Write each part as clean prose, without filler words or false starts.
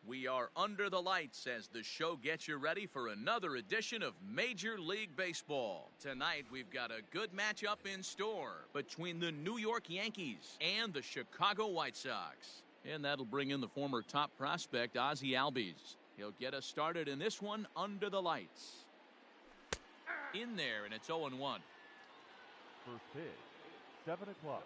We are under the lights as the show gets you ready for another edition of Major League Baseball. Tonight, we've got a good matchup in store between the New York Yankees and the Chicago White Sox. And that'll bring in the former top prospect, Ozzie Albies. He'll get us started in this one under the lights. In there, and it's 0-1. First pitch, 7 o'clock.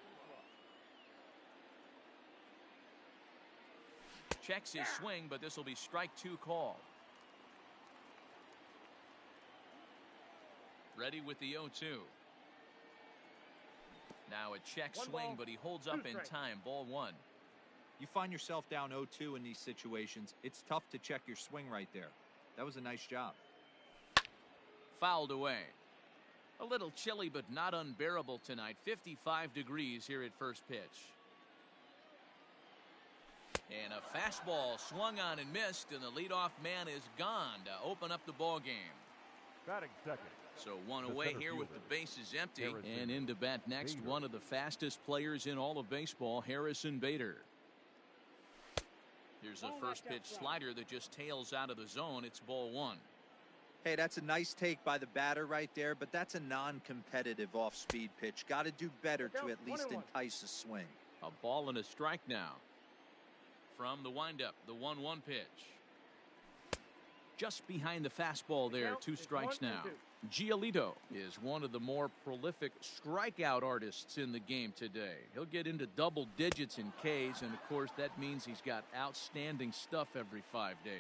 Checks his swing, but this will be strike 2 call. Ready with the 0-2. Now a check swing, but he holds up in time. Ball 1. You find yourself down 0-2 in these situations, it's tough to check your swing right there. That was a nice job. Fouled away. A little chilly, but not unbearable tonight. 55 degrees here at first pitch. And a fastball swung on and missed, and the leadoff man is gone to open up the ball game. Batting second. So one away here with the bases empty. And in to bat next, one of the fastest players in all of baseball, Harrison Bader. Here's a first pitch slider that just tails out of the zone. It's ball 1. Hey, that's a nice take by the batter right there, but that's a non-competitive off-speed pitch. Got to do better to at least entice a swing. A ball and a strike now. From the windup, the 1-1 pitch. Just behind the fastball there, 2 strikes now. Giolito is one of the more prolific strikeout artists in the game today. He'll get into double digits in Ks, and of course that means he's got outstanding stuff every 5 days.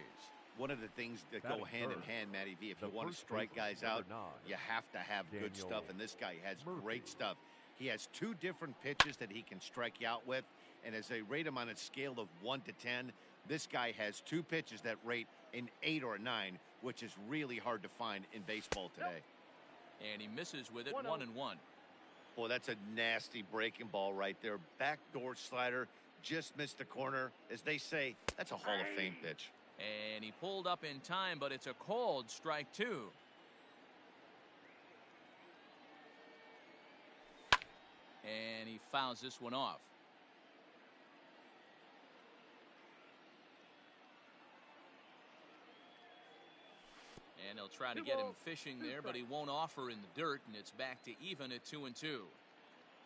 One of the things that go hand in hand, Matty V, if you want to strike guys out, you have to have good stuff, and this guy has great stuff. He has 2 different pitches that he can strike you out with, and as they rate him on a scale of 1 to 10, this guy has 2 pitches that rate an 8 or a 9, which is really hard to find in baseball today. And he misses with it, 1-1. Boy, that's a nasty breaking ball right there. Backdoor slider, just missed the corner. As they say, that's a Hall of Fame pitch. And he pulled up in time, but it's a called strike 2. And he fouls this one off. And he'll try to get him fishing there, but he won't offer in the dirt, and it's back to even at 2-2.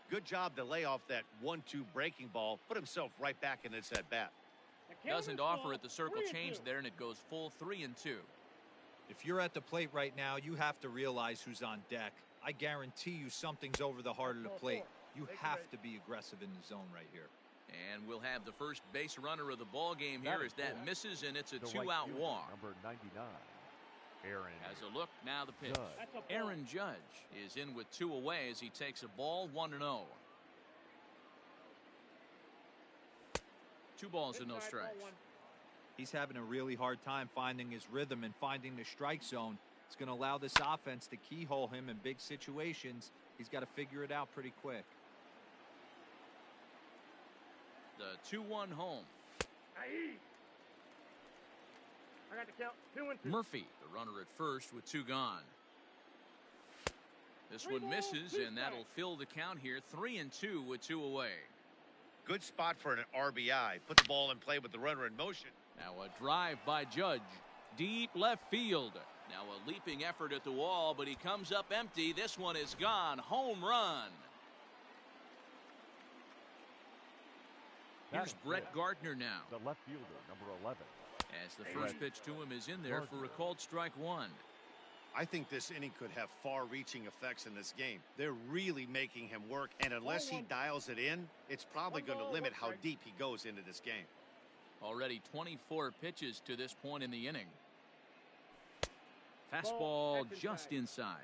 Good job to lay off that 1-2 breaking ball, put himself right back in this at-bat. Doesn't offer at the circle change there, and it goes full 3-2. If you're at the plate right now, you have to realize who's on deck. I guarantee you something's over the heart of the plate. You have to be aggressive in the zone right here. And we'll have the first base runner of the ball game here as that misses, and it's a 2-out walk. Number 99. Aaron has a look, now the pitch. Judge. Aaron Judge is in with 2 away as he takes a ball, 1-0. 2 balls and no strikes. He's having a really hard time finding his rhythm and finding the strike zone. It's going to allow this offense to keyhole him in big situations. He's got to figure it out pretty quick. The 2-1 home. I got to count 2-2. Murphy, the runner at first with 2 gone. This one misses, and that'll fill the count here. 3-2 with 2 away. Good spot for an RBI. Put the ball in play with the runner in motion. Now a drive by Judge. Deep left field. Now a leaping effort at the wall, but he comes up empty. This one is gone. Home run. Here's Brett Gardner now. The left fielder, number 11. As the first pitch to him is in there for a called strike 1. I think this inning could have far-reaching effects in this game. They're really making him work, and unless he dials it in, it's probably going to limit how deep he goes into this game. Already 24 pitches to this point in the inning. Fastball just inside.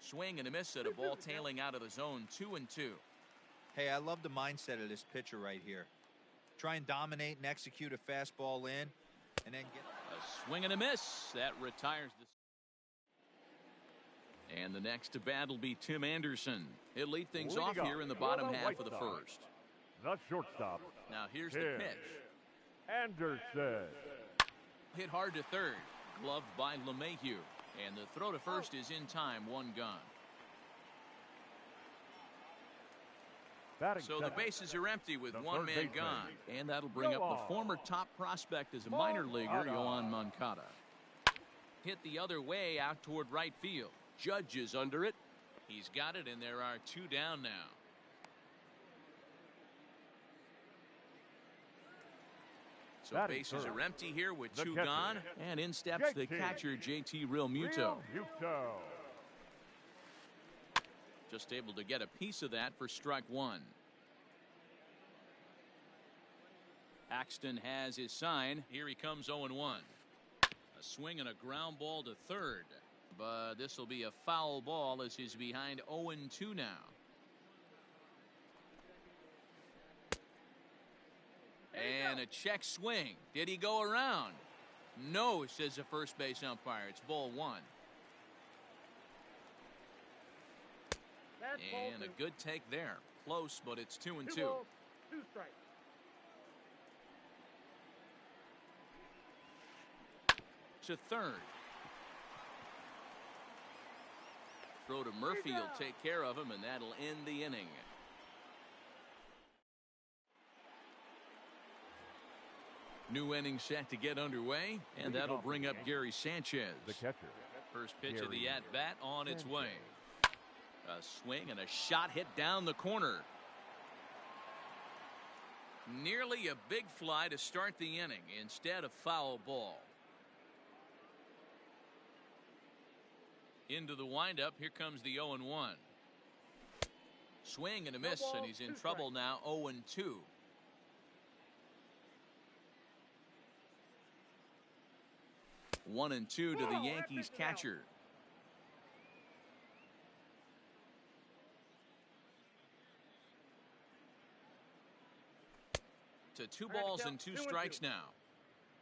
Swing and a miss at a ball tailing out of the zone. 2-2. Hey, I love the mindset of this pitcher right here. Try and dominate and execute a fastball in, and then get a swing and a miss. That retires the. And the next to bat will be Tim Anderson. He'll lead things off here in the bottom half of the first. The shortstop. Now here's the pitch. Anderson. Hit hard to third. Gloved by LeMahieu. And the throw to first is in time. 1 gone. Batting So the second, bases are empty with the one third man baseman, gone. And that'll bring up the former top prospect as a minor leaguer, Yoan Moncada. Hit the other way out toward right field. Judge is under it. He's got it, and there are two down now. So Batting bases third, are empty here with the two catcher, gone. And in steps the JT catcher, JT Realmuto. Just able to get a piece of that for strike one. Axton has his sign. Here he comes 0-1. A swing and a ground ball to third. But this will be a foul ball as he's behind 0-2 now. And a check swing. Did he go around? No, says the first base umpire. It's ball one. And a good take there. Close, but it's 2-2. 2 balls, 2 strikes. To third. Throw to Murphy will take care of him, and that'll end the inning. New inning set to get underway, and that'll bring up Gary Sanchez. The catcher. First pitch of the at-bat on its way. A swing and a shot hit down the corner. Nearly a big fly to start the inning instead of foul ball. Into the windup, here comes the 0-1. Swing and a miss, and he's in trouble now, 0-2. One and two to the Yankees catcher. To 2 balls and 2 strikes now.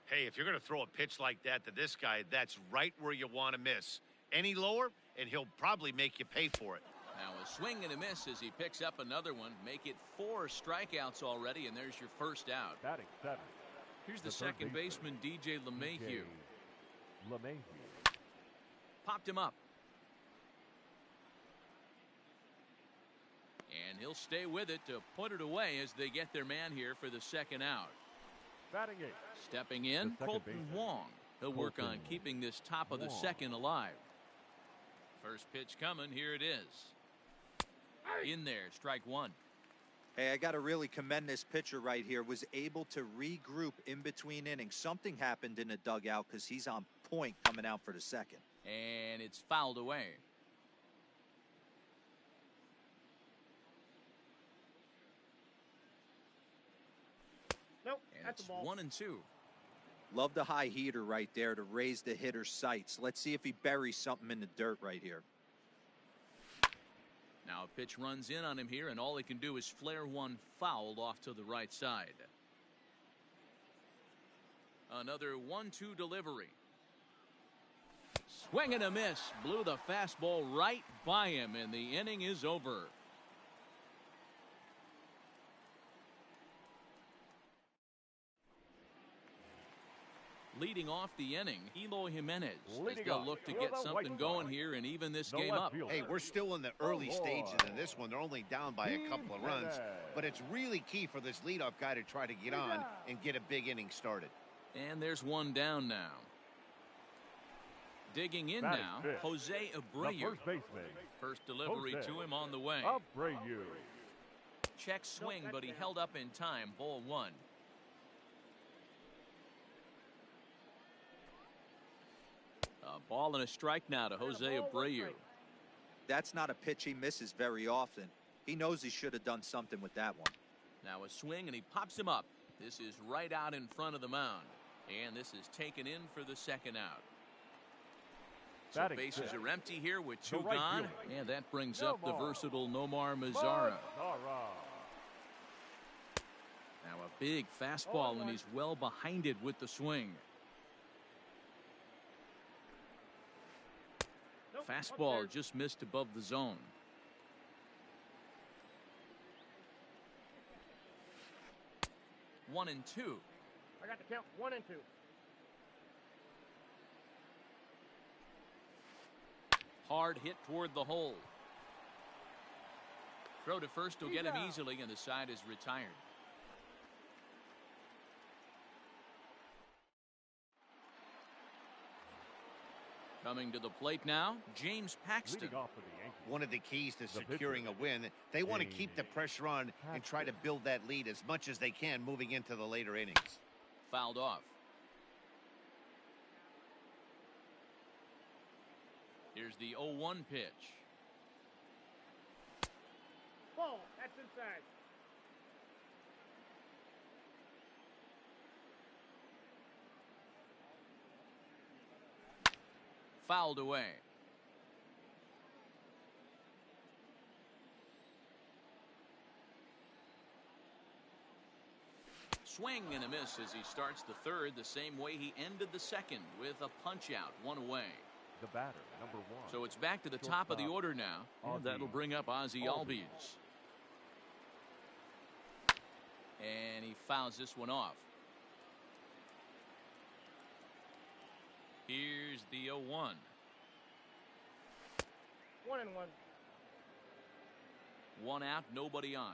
Hey, if you're going to throw a pitch like that to this guy, that's right where you want to miss. Any lower, and he'll probably make you pay for it. Now a swing and a miss as he picks up another one. Make it 4 strikeouts already, and there's your first out. Batting seven. Here's the The third second baseman, DJ LeMahieu. LeMahieu. Popped him up. And he'll stay with it to put it away as they get their man here for the second out. Batting eight. Stepping in, second Colton baseman, Wong. He'll work on Colton keeping this top of the Wong. second alive. First pitch coming. Here it is. In there, strike one. Hey, I got to really commend this pitcher right here. Was able to regroup in between innings. Something happened in the dugout because he's on point coming out for the second. And it's fouled away. Nope, And that's it's the ball. 1-2. Love the high heater right there to raise the hitter's sights. Let's see if he buries something in the dirt right here. Now a pitch runs in on him here, and all he can do is flare one fouled off to the right side. Another 1-2 delivery. Swing and a miss. Blew the fastball right by him, and the inning is over. Leading off the inning, Eloy Jimenez, as Leading they'll off look to for get the something White going Sox, here and even this the game left up. fielder. Hey, we're still in the early stages of this one. They're only down by a couple of runs, but it's really key for this leadoff guy to try to get on and get a big inning started. And there's one down now. Digging in Batting now, fifth, Jose The Abreu. first baseman, First delivery Jose to him on the way. Abreu. Check swing, but he held up in time. Ball one. A ball and a strike now to Jose Abreu. That's not a pitch he misses very often. He knows he should have done something with that one. Now a swing, and he pops him up. This is right out in front of the mound. And this is taken in for the second out. So Batting bases fifth, are empty here with the two right gone. fielder, And that brings up the Nomar versatile Nomar Mazara. Mazara. Now a big fastball, and he's well behind it with the swing. Nope, Fastball upstairs. just missed above the zone. One and two. I got the count. 1 and 2. Hard hit toward the hole. Throw to first will get him easily, and the side is retired. Coming to the plate now, James Paxton. Leading off for the Yankees. One of the keys to The securing a pitcher, win, they want to keep the James pressure on and try to build that lead as much as they can moving into the later innings. Fouled off. Here's the 0-1 pitch. Ball. That's inside. Fouled away. Swing and a miss as he starts the third the same way he ended the second with a punch out, one away. The batter, number 1. So it's back to the top of the order now, and that'll bring up Ozzie Albies. And he fouls this one off. Here's the 0-1. 1-1. One out, nobody on.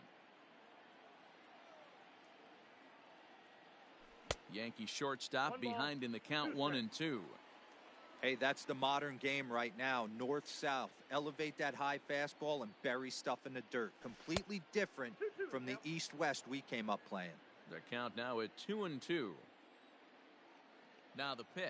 Yankee shortstop behind in the count, 1-2. Hey, that's the modern game right now. North-south. Elevate that high fastball and bury stuff in the dirt. Completely different from the east-west we came up playing. The count now at 2-2. Now the pitch.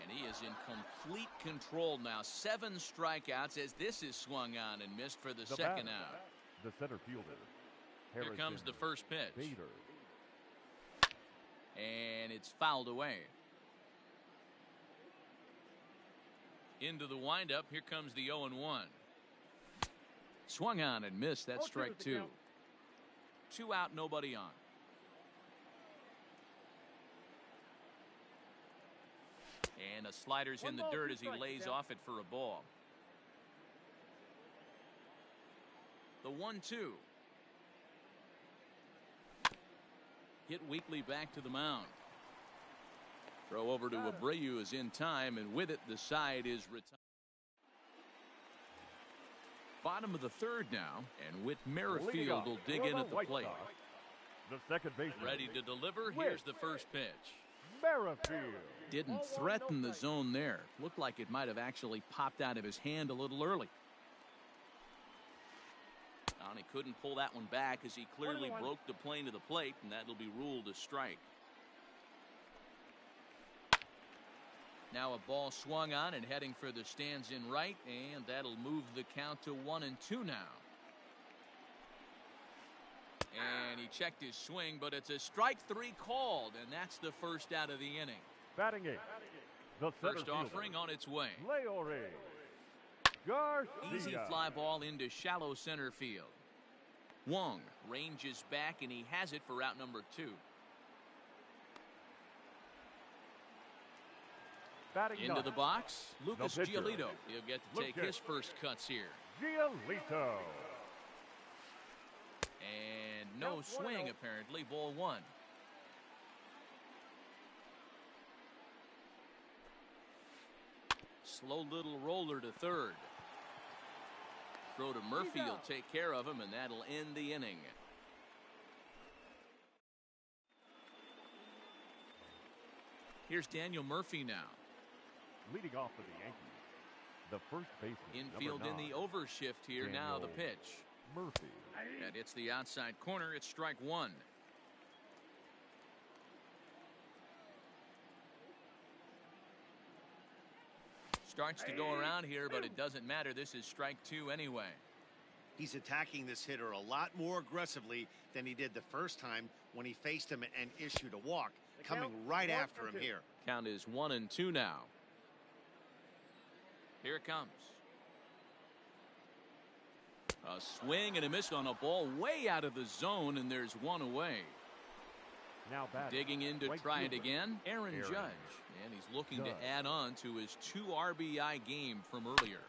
And he is in complete control now. 7 strikeouts as this is swung on and missed for the second batter, out. The center fielder. Here Harrison comes the first pitch. Bader. And it's fouled away. Into the windup. Here comes the 0-1. Swung on and missed. That's strike 2. 2 out, nobody on. And a slider's in the dirt as he lays off it for a ball. The 1-2. Hit weakly back to the mound. Throw over to Abreu is in time, and with it, the side is retired. Bottom of the third now, and Whit Merrifield will dig in at the plate. The second baseman. Ready to deliver. Here's the first pitch. Merrifield. Didn't threaten the zone there. Looked like it might have actually popped out of his hand a little early. And he couldn't pull that one back as he clearly broke the plane to the plate, and that'll be ruled a strike. Now a ball swung on and heading for the stands in right, and that'll move the count to 1-2 now. And he checked his swing, but it's a strike 3 called, and that's the first out of the inning. Batting 8. The First center offering on its way. Leore. Garcia. Easy fly ball into shallow center field. Wong ranges back, and he has it for out number 2. Batting Into 9. the box, Lucas pitcher. Giolito. He'll get to take his first cuts here. Giolito. And no swing, apparently. Ball 1. Slow little roller to third. Throw to Murphy will take care of him, and that'll end the inning. Here's Daniel Murphy now. Leading off for the Yankees. The first baseman. Infield number in 9. the overshift here. Now the Daniel pitch. Murphy. And it's the outside corner. It's strike 1. Starts to go around here, but it doesn't matter. This is strike 2 anyway. He's attacking this hitter a lot more aggressively than he did the first time when he faced him and issued a walk. Coming right after him here. Count is 1-2 now. Here it comes. A swing and a miss on a ball way out of the zone, and there's one away. Now batting. Digging in to right try it fielder. again, Aaron Judge. And he's looking to add on to his 2 RBI game from earlier.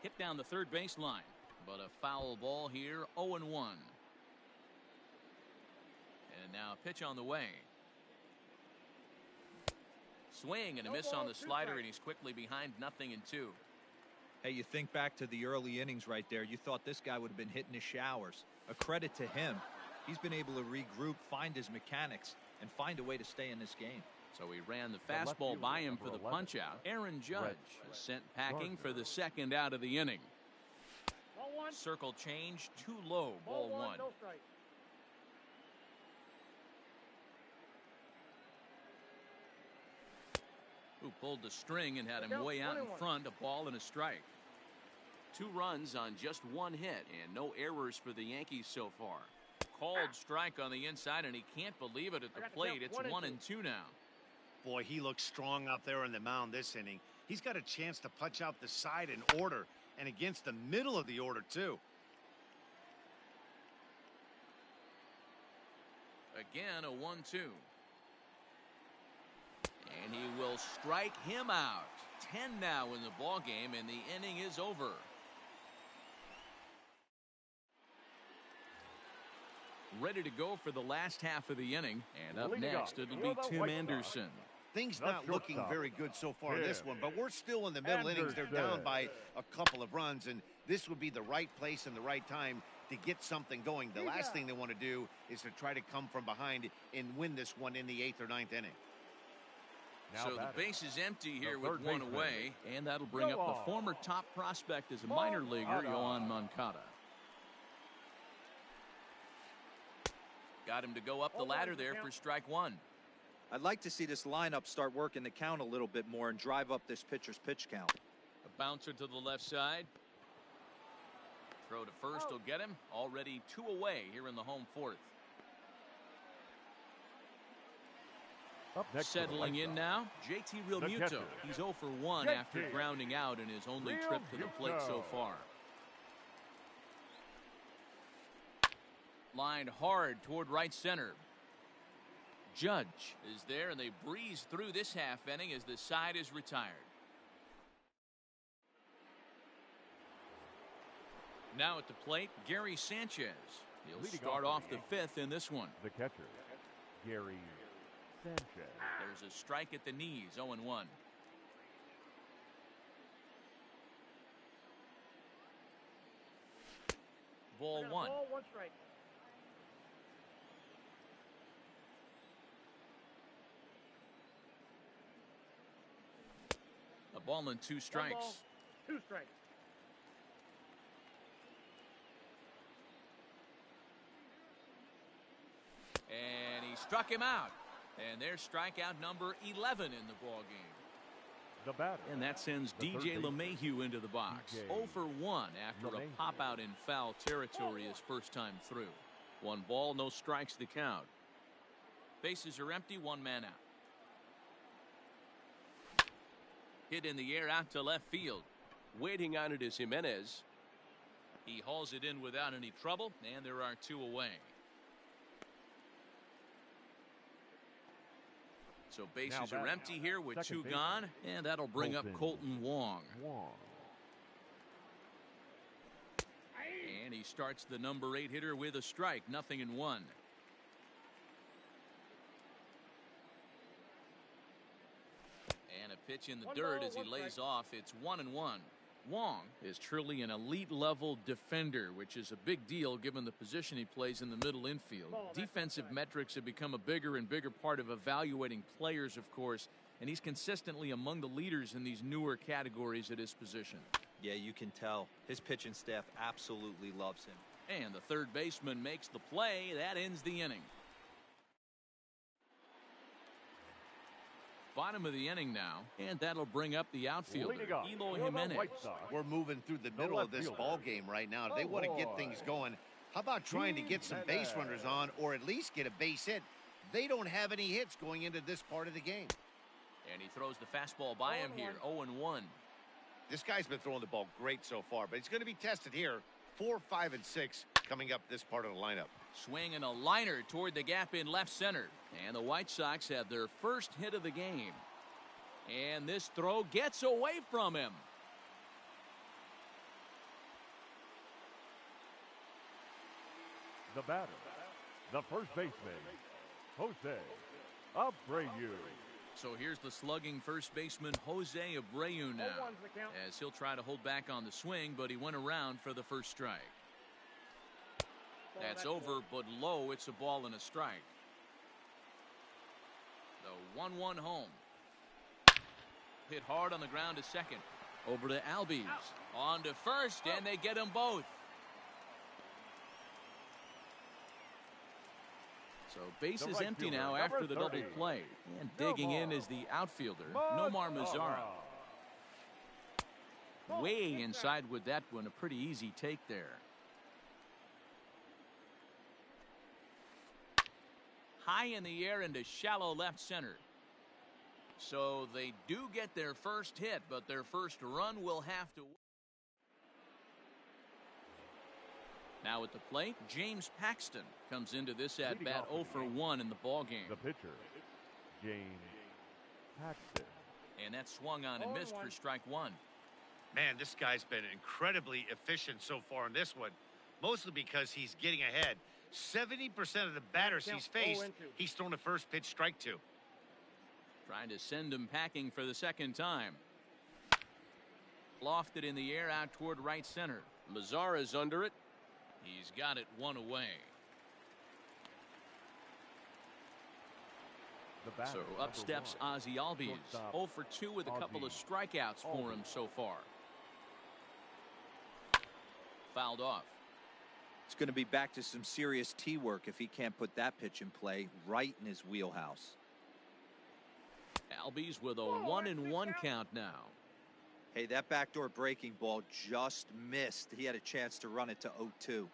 Hit down the third baseline, but a foul ball here, 0-1. And now a pitch on the way. Swing and a miss on the slider, and he's quickly behind 0-2. Hey, you think back to the early innings right there. You thought this guy would have been hitting his showers. A credit to him. He's been able to regroup, find his mechanics, and find a way to stay in this game. So he ran the fastball by him for the punch-out. Aaron Judge is sent packing for the second out of the inning. Ball one. Circle change, too low, ball one. No strike. Who pulled the string and had him way out in front, a ball and a strike. 2 runs on just 1 hit and no errors for the Yankees so far. Called strike on the inside, and he can't believe it at the plate. It's 1-2 now. Boy, he looks strong out there on the mound this inning. He's got a chance to punch out the side in order, and against the middle of the order, too. Again, a 1-2. And he will strike him out. 10 now in the ball game, and the inning is over. Ready to go for the last half of the inning. And up next, it'll be Tim Anderson. Things not looking very good so far in this one, but we're still in the middle innings. They're down by a couple of runs, and this would be the right place and the right time to get something going. The last thing they want to do is to try to come from behind and win this one in the 8th or 9th inning. So the base is empty here with 1 away, and that'll bring up the former top prospect as a minor leaguer, Yohan Moncada. Got him to go up the ladder there for strike 1. I'd like to see this lineup start working the count a little bit more and drive up this pitcher's pitch count. A bouncer to the left side. Throw to first will get him. Already 2 away here in the home 4th. Up next, settling in now, JT Realmuto. He's 0 for 1 after grounding out in his only trip to the plate so far. Lined hard toward right center. Judge is there, and they breeze through this half inning as the side is retired. Now at the plate, Gary Sanchez. He'll start off the 5th in this one. The catcher, Gary Sanchez. There's a strike at the knees, 0-1. Ball 1. Ball, 1 strike. A ball and 2 strikes. 1 ball, 2 strikes. And he struck him out. And there's strikeout number 11 in the ball game. The batter. And that sends DJ LeMahieu into the box. 0 for 1 after a pop out in foul territory his first time through. 1 ball, no strikes to count. Bases are empty, 1 man out. Hit in the air out to left field. Waiting on it is Jimenez. He hauls it in without any trouble, and there are 2 away. So bases are empty here with 2 gone, and that'll bring up Colton Wong. And he starts the number 8 hitter with a strike, 0-1. And a pitch in the dirt as he lays off. It's 1-1. Wong is truly an elite level defender, which is a big deal given the position he plays in the middle infield. Defensive metrics have become a bigger and bigger part of evaluating players, of course, and he's consistently among the leaders in these newer categories at his position. Yeah, you can tell. His pitching staff absolutely loves him. And the third baseman makes the play. That ends the inning. Bottom of the inning now, and that'll bring up the outfielder, Eloy Jimenez. We're moving through the middle of this ball game right now. They want to get things going. How about trying to get some base runners on, or at least get a base hit? They don't have any hits going into this part of the game. And he throws the fastball by him here, 0-1. This guy's been throwing the ball great so far, but he's going to be tested here. 4, 5, and 6 coming up this part of the lineup. Swinging a liner toward the gap in left center. And the White Sox have their first hit of the game. And this throw gets away from him. The batter, the first baseman, Jose Abreu. So here's the slugging first baseman Jose Abreu now, 0-1's the count. as he'll try to hold back on the swing, but he went around for the first strike. That's over, but low. It's a ball and a strike. The 1-1 home. Hit hard on the ground to second. Over to Albies. On to first, and they get them both. So base is empty now after the double play. And digging in is the outfielder, Nomar Mazara. Way inside with that one. A pretty easy take there. High in the air into shallow left center. So they do get their first hit, but their first run will have to. Now at the plate, James Paxton comes into this at bat 0 for 1 in the ball game. The pitcher, James Paxton. And that swung on and missed for strike one. Man, this guy's been incredibly efficient so far in this one, mostly because he's getting ahead. 70% of the batters he's faced, he's thrown a first pitch strike to. Trying to send him packing for the second time. Lofted in the air out toward right center. Mazara's under it. He's got it one away. So up steps Ozzie Albies. 0 for 2 with a couple of strikeouts for him so far. Fouled off. It's going to be back to some serious tee work if he can't put that pitch in play right in his wheelhouse. Albies with a 1-1 count now. Hey, that backdoor breaking ball just missed. He had a chance to run it to 0-2.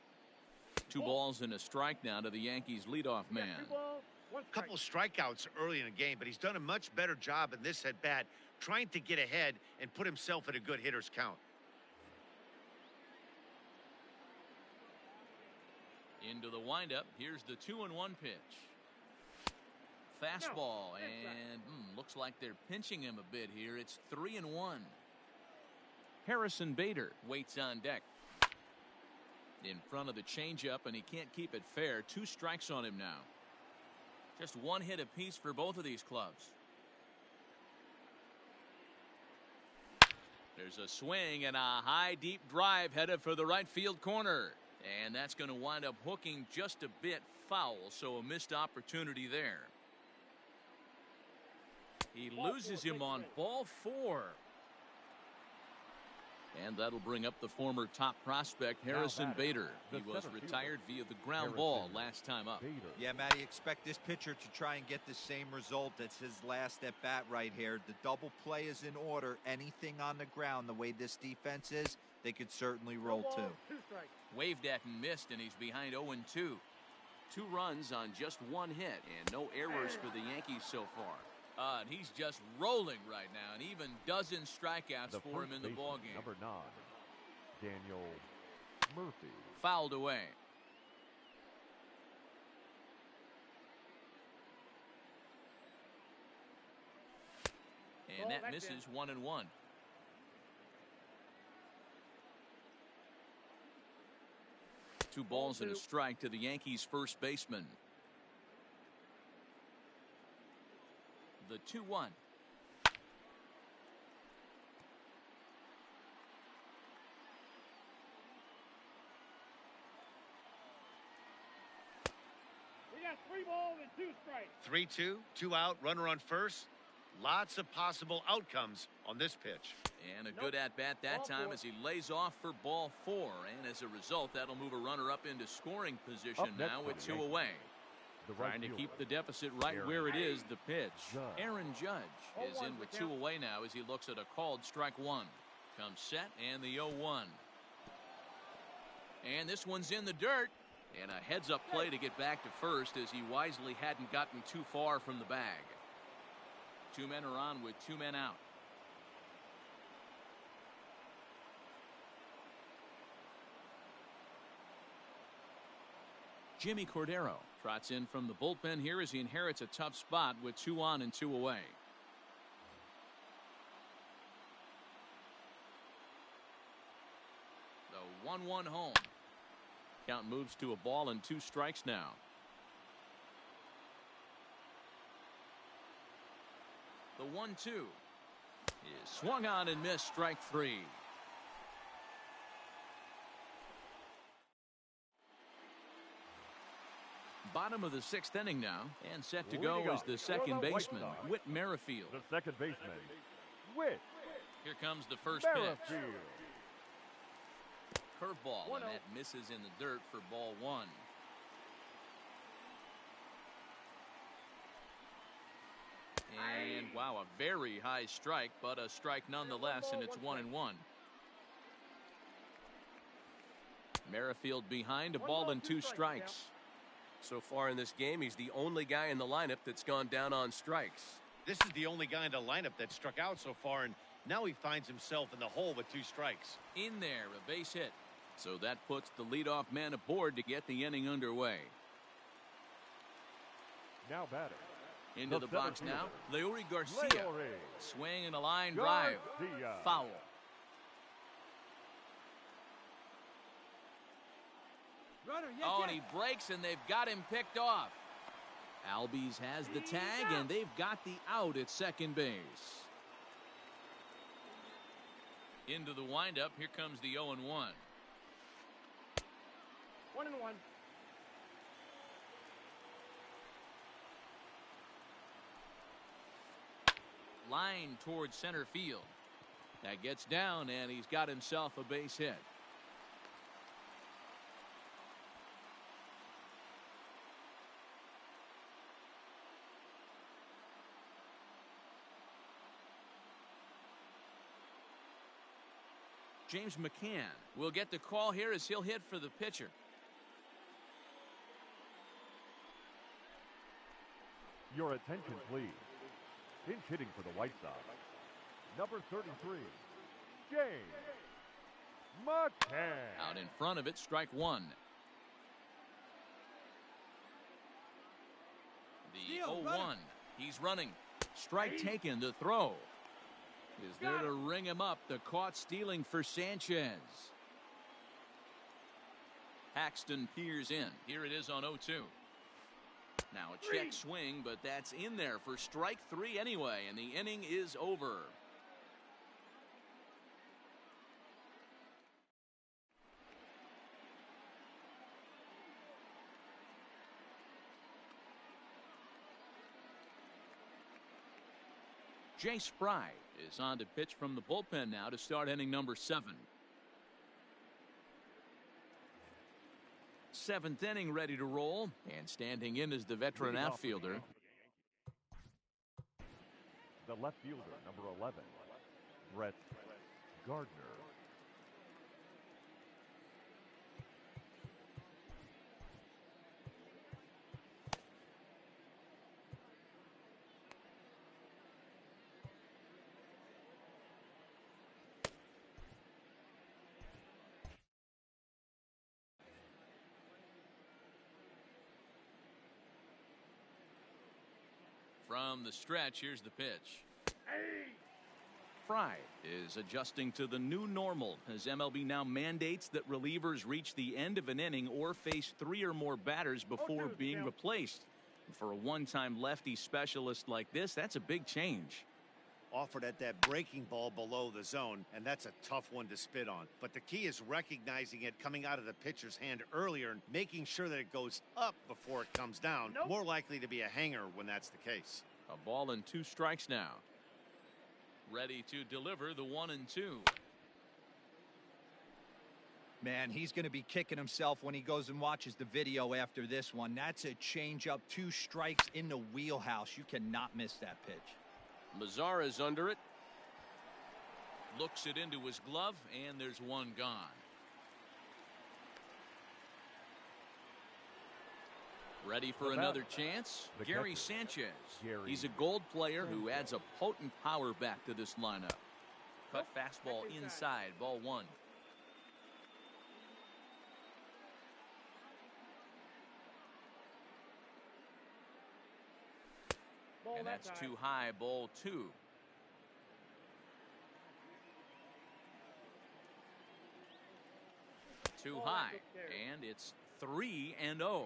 2 balls and a strike now to the Yankees leadoff man. A couple of strikeouts early in the game, but he's done a much better job in this at bat trying to get ahead and put himself at a good hitter's count. Into the windup. Here's the 2-1 pitch. Fastball, and looks like they're pinching him a bit here. It's 3-1. Harrison Bader waits on deck. In front of the changeup, and he can't keep it fair. 2 strikes on him now. Just 1 hit apiece for both of these clubs. There's a swing and a high deep drive headed for the right field corner. And that's going to wind up hooking just a bit foul, so a missed opportunity there. He loses him on ball 4. And that'll bring up the former top prospect, Harrison Bader. He was retired via the ground ball last time up. Yeah, Matty, expect this pitcher to try and get the same result as his last at bat right here. The double play is in order. Anything on the ground, the way this defense is, they could certainly roll 2. Waved at and missed, and he's behind 0-2. 2 runs on just 1 hit, and no errors for the Yankees so far. And he's just rolling right now, and even dozen strikeouts for him in the ballgame. Number 9, Daniel Murphy. Fouled away. And that misses 1-1. Two balls and a strike to the Yankees' first baseman. The 2-1. We got 3 balls and 2 strikes. 3-2, 2 out, runner on first. Lots of possible outcomes on this pitch. And a good at-bat that time as he lays off for ball 4. And as a result, that'll move a runner up into scoring position now with 2 away. Trying to keep the deficit right where it is, the pitch. Aaron Judge is in with 2 away now as he looks at a called strike 1. Comes set and the 0-1. And this one's in the dirt. And a heads-up play to get back to first as he wisely hadn't gotten too far from the bag. 2 men are on with 2 men out. Jimmy Cordero trots in from the bullpen here as he inherits a tough spot with 2 on and 2 away. The 1-1 home. Count moves to a ball and 2 strikes now. The 1-2 is swung on and missed. Strike 3. Bottom of the 6th inning now, and set to go is the second baseman, Whit Merrifield. The second baseman, Whit Here comes the first Merrifield. pitch. Curveball, and that misses in the dirt for ball 1. And wow, a very high strike, but a strike nonetheless, and it's 1-1. Merrifield behind, a ball and 2 strikes. So far in this game, he's the only guy in the lineup that's gone down on strikes. This is the only guy in the lineup that struck out so far, and now he finds himself in the hole with 2 strikes. In there, a base hit. So that puts the leadoff man aboard to get the inning underway. Now batting. Into the box now, Leury Garcia. Leury. Swing and a line drive. Garcia. Foul. Oh, and he breaks, and they've got him picked off. Albies has the tag, and they've got the out at second base. Into the windup, here comes the 0-1. 1-1. Line towards center field. That gets down, and he's got himself a base hit. James McCann will get the call here as he'll hit for the pitcher. Your attention, please. Pinch hitting for the White Sox, number 33, James McCann. Out in front of it, strike 1. The 0-1. He's running. Strike taken. The throw is there to ring him up. The caught stealing for Sanchez. Paxton peers in. Here it is on 0-2. Now a check swing, but that's in there for strike 3 anyway, and the inning is over. Jay Spry is on to pitch from the bullpen now to start inning number 7. 7th inning ready to roll, and standing in is the veteran outfielder. The left fielder, number 11, Brett Gardner. From the stretch, here's the pitch. Fry is adjusting to the new normal as MLB now mandates that relievers reach the end of an inning or face 3 or more batters before being replaced. For a one-time lefty specialist like this, that's a big change. Offered at that breaking ball below the zone, and that's a tough one to spit on. But the key is recognizing it coming out of the pitcher's hand earlier and making sure that it goes up before it comes down. More likely to be a hanger when that's the case. A ball and 2 strikes now. Ready to deliver the 1-2. Man, he's going to be kicking himself when he goes and watches the video after this one. That's a changeup, 2 strikes in the wheelhouse. You cannot miss that pitch. Mazzara's under it. Looks it into his glove, and there's 1 gone. Ready for another chance? Gary Sanchez. He's a gold player who adds a potent power back to this lineup. Cut fastball inside, ball 1. And that's too high, ball 2. Too high, and it's 3-0.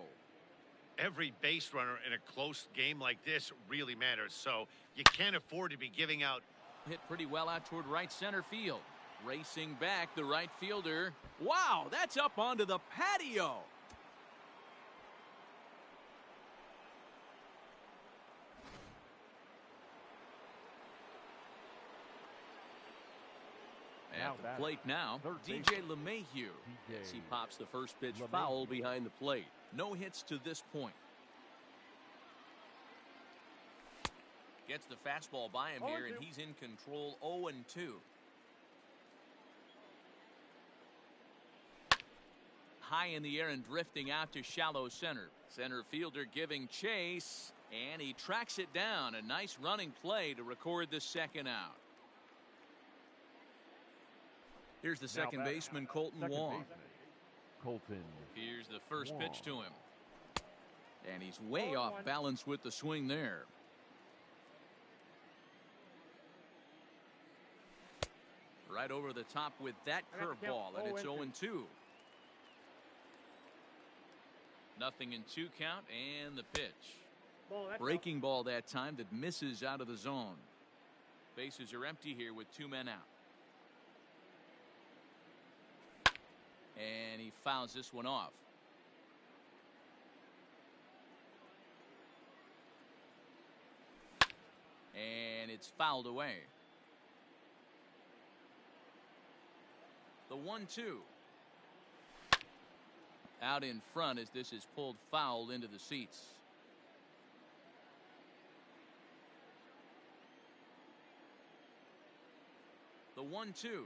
Every base runner in a close game like this really matters, so you can't afford to be giving out. Hit pretty well out toward right center field. Racing back, the right fielder. Wow, that's up onto the patio. At the plate now, DJ LeMahieu, as he pops the first pitch foul behind the plate. No hits to this point. Gets the fastball by him here, and he's in control. 0-2. High in the air and drifting out to shallow center. Center fielder giving chase, and he tracks it down. A nice running play to record the second out. Here's the second baseman, Colton Wong. Here's the first pitch to him. And he's way off balance with the swing there. Right over the top with that curveball, and it's 0-2. Nothing in 2 count, and the pitch. Breaking ball that time that misses out of the zone. Bases are empty here with 2 men out. And he fouls this one off. And it's fouled away. The 1-2. Out in front as this is pulled foul into the seats. The 1-2. 2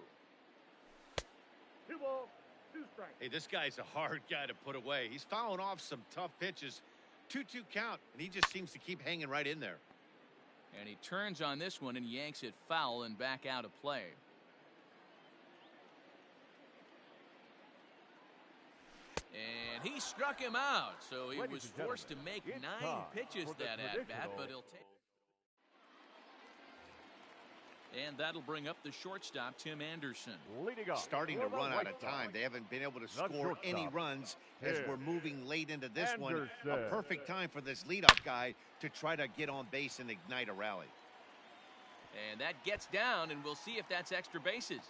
balls, 2 strikes. Hey, this guy's a hard guy to put away. He's fouling off some tough pitches. 2-2 count, and he just seems to keep hanging right in there. And he turns on this one and yanks it foul and back out of play. And he struck him out, so he was forced to make 9 pitches that at-bat, but he'll take. And that'll bring up the shortstop, Tim Anderson. Starting to run out of time. They haven't been able to score any runs as we're moving late into this one. A perfect time for this leadoff guy to try to get on base and ignite a rally. And that gets down, and we'll see if that's extra bases.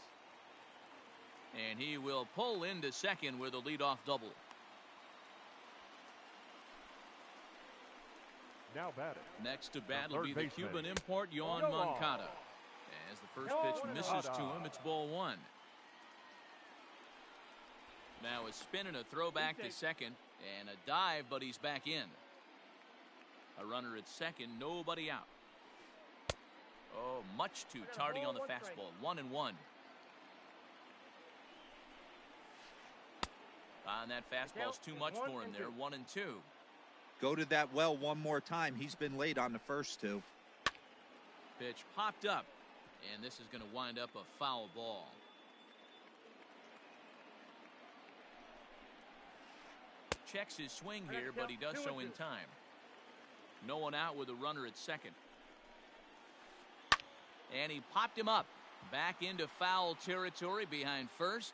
And he will pull into second with a leadoff double. Now batting. Next to bat will be the Cuban import, Yoan Moncada. As the first pitch misses to him, it's ball 1. Now a spin and a throwback to second, and a dive, but he's back in. A runner at second, nobody out. Oh, much too tardy on the fastball. 1-1. And that fastball's too much for him there. 1-2. Go to that well one more time. He's been late on the first 2. Pitch popped up, and this is going to wind up a foul ball. Checks his swing here, but he does so in time. No one out with a runner at second. And he popped him up. Back into foul territory behind first,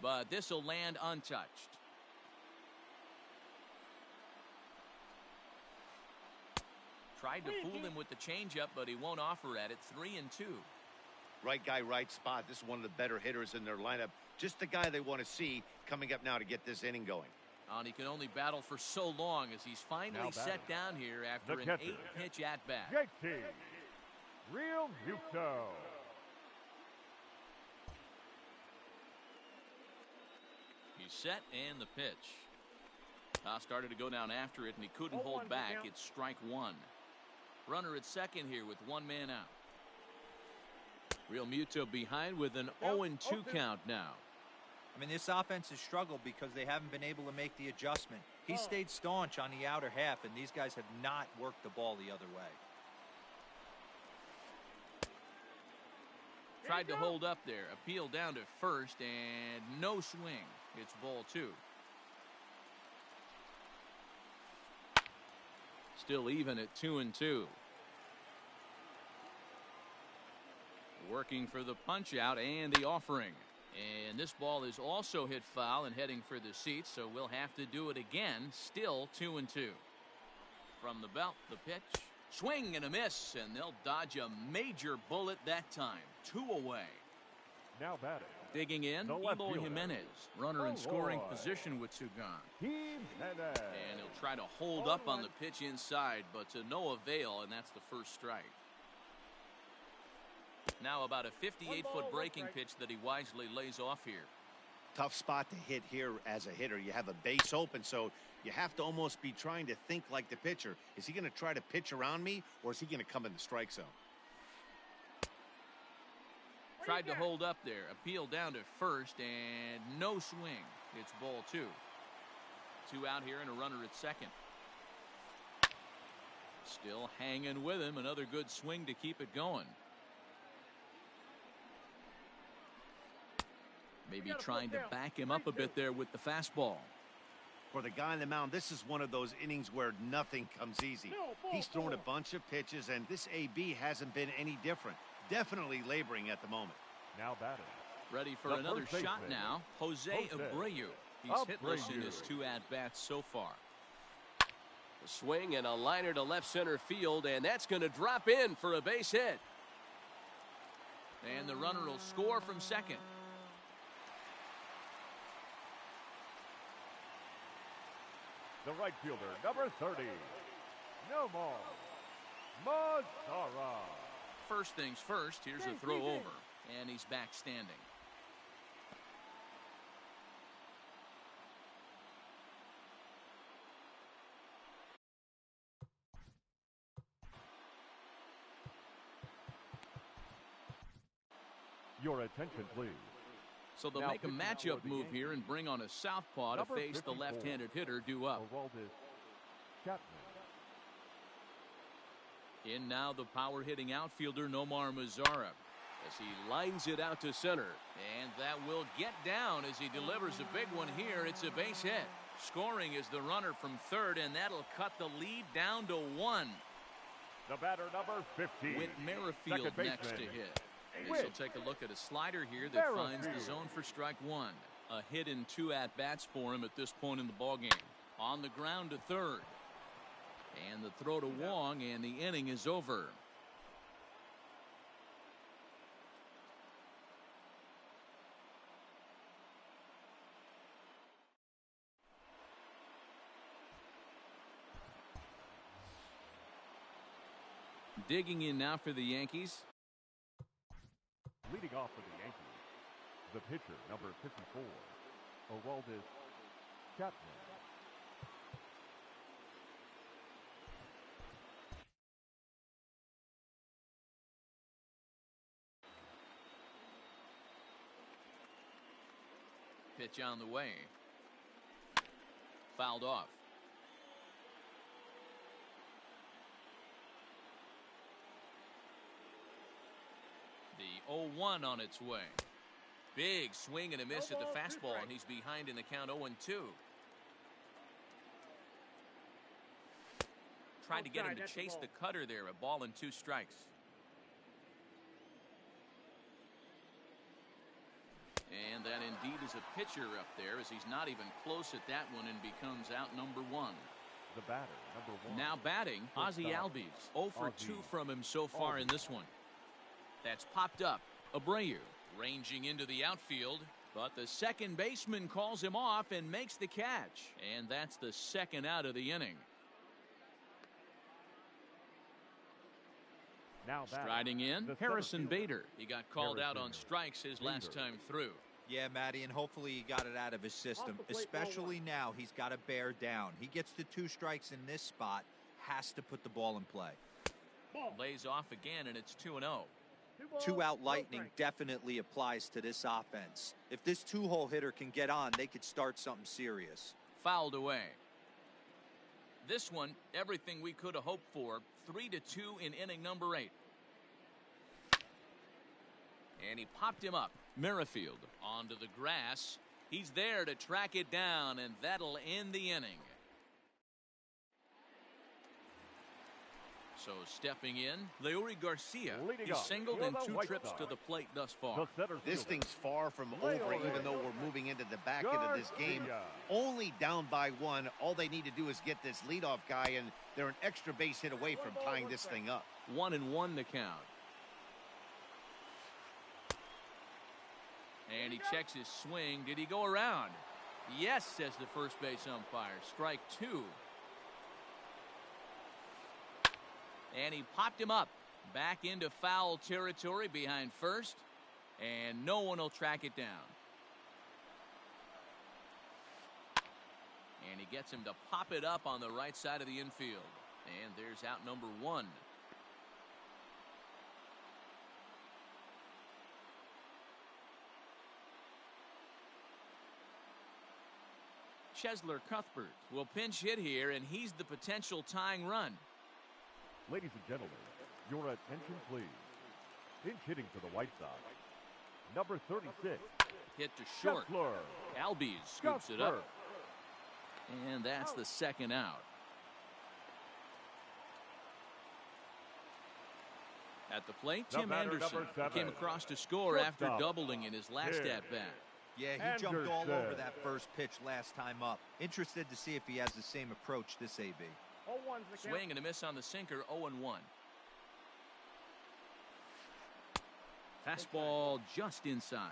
but this will land untouched. Tried to fool him with the changeup, but he won't offer at it. 3-2. Right guy, right spot. This is one of the better hitters in their lineup. Just the guy they want to see coming up now to get this inning going. And he can only battle for so long as he's finally set down here after an 8-pitch at-bat. JT Real Muto. He's set, and the pitch. Started to go down after it, and he couldn't hold back. It's strike 1. Runner at second here with 1 man out. Real Muto behind with an 0-2 count now. I mean, this offense has struggled because they haven't been able to make the adjustment. He stayed staunch on the outer half, and these guys have not worked the ball the other way. Tried to hold up there. Appeal down to first, and no swing. It's ball 2. Still even at 2-2. Working for the punch out and the offering. And this ball is also hit foul and heading for the seats, so we'll have to do it again. Still 2-2. From the belt, the pitch. Swing and a miss, and they'll dodge a major bullet that time. 2 away. Now batting. Digging in, Eloy Jimenez. Runner in scoring position with 2 gone. Jimenez. And he'll try to hold up on the pitch inside, but to no avail, and that's the first strike. Now about a 58-foot breaking pitch that he wisely lays off here. Tough spot to hit here as a hitter. You have a base open, so you have to almost be trying to think like the pitcher. Is he going to try to pitch around me, or is he going to come in the strike zone? Tried to hold up there. Appeal down to first, and no swing. It's ball 2. 2 out here and a runner at second. Still hanging with him. Another good swing to keep it going. Maybe trying to back him up a bit there with the fastball. For the guy on the mound, this is one of those innings where nothing comes easy. He's thrown a bunch of pitches, and this AB hasn't been any different. Definitely laboring at the moment. Now batting. Ready for another shot now. Jose Abreu. He's hitless in his 2 at-bats so far. A swing and a liner to left center field, and that's going to drop in for a base hit. And the runner will score from second. The right fielder, number 30, Nomar Mazara. First things first, here's a throw over, and he's back standing. Your attention, please. So they'll make a matchup move here and bring on a southpaw to face the left-handed hitter due up. In now the power-hitting outfielder Nomar Mazara as he lines it out to center. And that will get down as he delivers a big one here. It's a base hit. Scoring is the runner from third, and that'll cut the lead down to 1. The batter, number 50. With Merrifield next to hit. This will take a look at a slider here that finds the zone for strike 1. A hit in 2 at-bats for him at this point in the ballgame. On the ground to third. And the throw to Wong, and the inning is over. Digging in now for the Yankees. Leading off for the Yankees, the pitcher, number 54, Aroldis Chapman. Pitch on the way. Fouled off. The 0-1 on its way. Big swing and a miss at the fastball, and he's behind in the count 0-2. Tried to get him to chase the cutter there. A ball and 2 strikes. And that indeed is a pitcher up there, as he's not even close at that one and becomes out number 1. The batter, number 1. Now batting, Ozzie Albies. 0 for 2 from him so far in this one. That's popped up. Abreu ranging into the outfield, but the second baseman calls him off and makes the catch. And that's the second out of the inning. Now striding in, Harrison Bader. He got called out on strikes his last time through. Yeah, Matty, and hopefully he got it out of his system, especially now he's got to bear down. He gets the 2 strikes in this spot, has to put the ball in play. Lays off again, and it's 2-0. 2-out lightning definitely applies to this offense. If this 2-hole hitter can get on, they could start something serious. Fouled away. This one, everything we could have hoped for. 3-2 in inning number 8. And he popped him up. Merrifield onto the grass. He's there to track it down, and that'll end the inning. So stepping in, Leury Garcia. Leading He's up singled for in the 2 White trips Sox, to the plate thus far. the center This fielder, thing's far from over, even though we're moving into the back end of this game. Only down by 1. All they need to do is get this leadoff guy, and they're an extra base hit away from tying this thing up. 1-1 the count. And he checks his swing. Did he go around? Yes, says the first base umpire. Strike 2. And he popped him up. Back into foul territory behind first. And no one will track it down. And he gets him to pop it up on the right side of the infield. And there's out number 1. Chesler Cuthbert will pinch hit here, and he's the potential tying run. Ladies and gentlemen, your attention please. Pinch hitting for the White Sox, number 36. Hit to short. Kessler. Albies scoops it up. And that's the second out. At the plate, The Tim batter, Anderson number 7. came across to score after doubling in his last Here. at-bat. Yeah, he jumped all over Anderson. that first pitch last time up. Interested to see if he has the same approach this AB. 0-1's the count. Swing and a miss on the sinker, 0-1. Fastball just inside.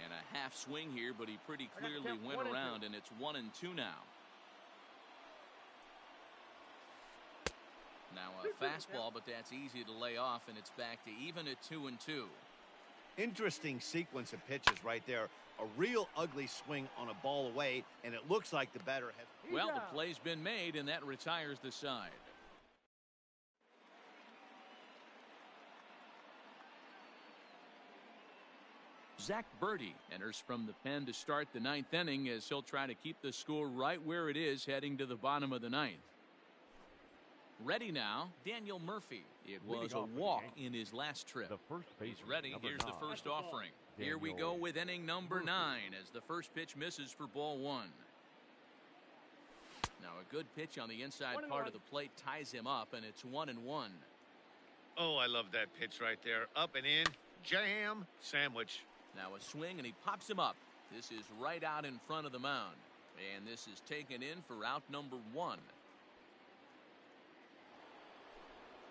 And a half swing here, but he pretty clearly went around, and it's 1-2 now. Now a fastball, but that's easy to lay off, and it's back to even at 2-2. Interesting sequence of pitches right there. A real ugly swing on a ball away, and it looks like the batter has... Well, the play's been made, and that retires the side. Zach Birdie enters from the pen to start the 9th inning, as he'll try to keep the score right where it is heading to the bottom of the 9th. Ready now, Daniel Murphy. It was a walk in his last trip. He's ready. Here's the first offering. Here we go with inning number 9 as the first pitch misses for ball 1. Now a good pitch on the inside part of the plate ties him up, and it's 1-1. Oh, I love that pitch right there. Up and in. Jam sandwich. Now a swing, and he pops him up. This is right out in front of the mound. And this is taken in for out number 1.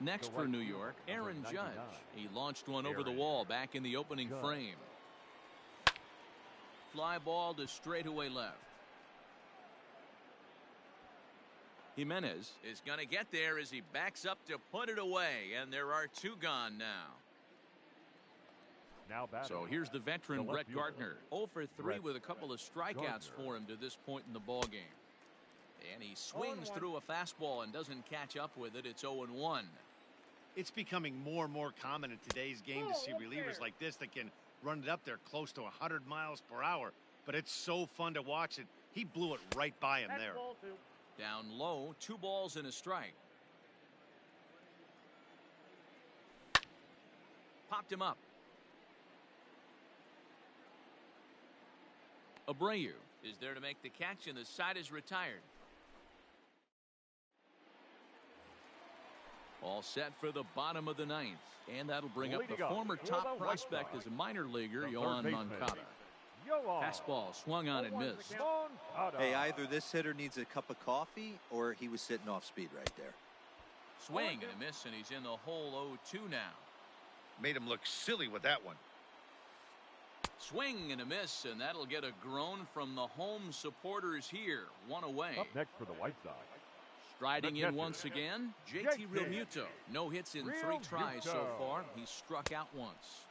Next for New York, Aaron Judge. He launched one over the wall back in the opening frame. Fly ball to straightaway left. Jimenez is going to get there as he backs up to put it away, and there are 2 gone now. So here's the veteran Brett Gardner, 0 for 3 with a couple of strikeouts for him to this point in the ball game. And he swings through a fastball and doesn't catch up with it. It's 0-1. It's becoming more and more common in today's game to see relievers like this that can run it up there close to 100 miles per hour. But it's so fun to watch it. He blew it right by him there. Down low, 2 balls and a strike. Popped him up. Abreu is there to make the catch, and the side is retired. All set for the bottom of the 9th. And that'll bring up the former top prospect as a minor leaguer, Yohan Moncada. Fastball swung on and missed. Hey, either this hitter needs a cup of coffee or he was sitting off speed right there. Swing and a miss, and he's in the hole 0-2 now. Made him look silly with that one. Swing and a miss, and that'll get a groan from the home supporters here. 1 away. Up next for the White Sox, striding in once again, JT Realmuto. No hits in 3 tries so far. He's struck out once.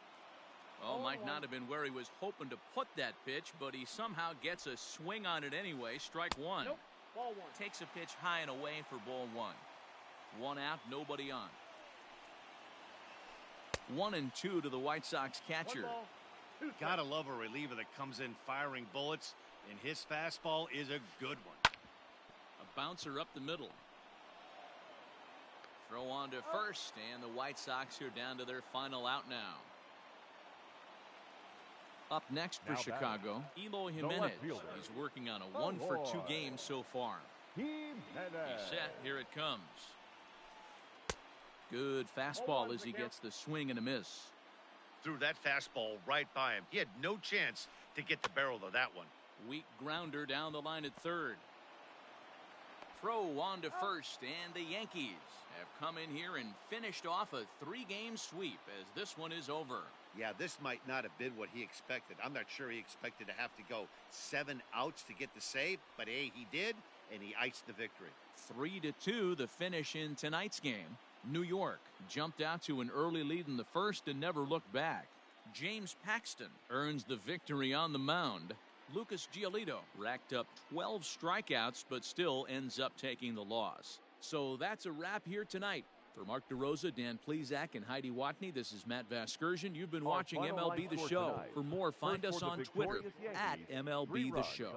Oh, might not have been where he was hoping to put that pitch, but he somehow gets a swing on it anyway. Strike 1. Nope. Ball 1. Takes a pitch high and away for ball 1. 1 out, nobody on. 1-2 to the White Sox catcher. Gotta love a reliever that comes in firing bullets, and his fastball is a good one. A bouncer up the middle. Throw on to first, and the White Sox are down to their final out now. Up next for Chicago, Eloy Jimenez. He's working on a 1 for 2 game so far. He's set. Here it comes. Good fastball as he gets the swing and a miss. Threw that fastball right by him. He had no chance to get the barrel of that one. Weak grounder down the line at third. Throw on to first, and the Yankees have come in here and finished off a 3-game sweep as this one is over. Yeah, this might not have been what he expected. I'm not sure he expected to have to go 7 outs to get the save, but hey, he did, and he iced the victory. 3-2 the finish in tonight's game. New York jumped out to an early lead in the first and never looked back. James Paxton earns the victory on the mound. Lucas Giolito racked up 12 strikeouts but still ends up taking the loss. So that's a wrap here tonight. For Mark DeRosa, Dan Plesac, and Heidi Watney, this is Matt Vasgersian. You've been watching MLB The Show. For more, find us on Twitter at MLB The Show.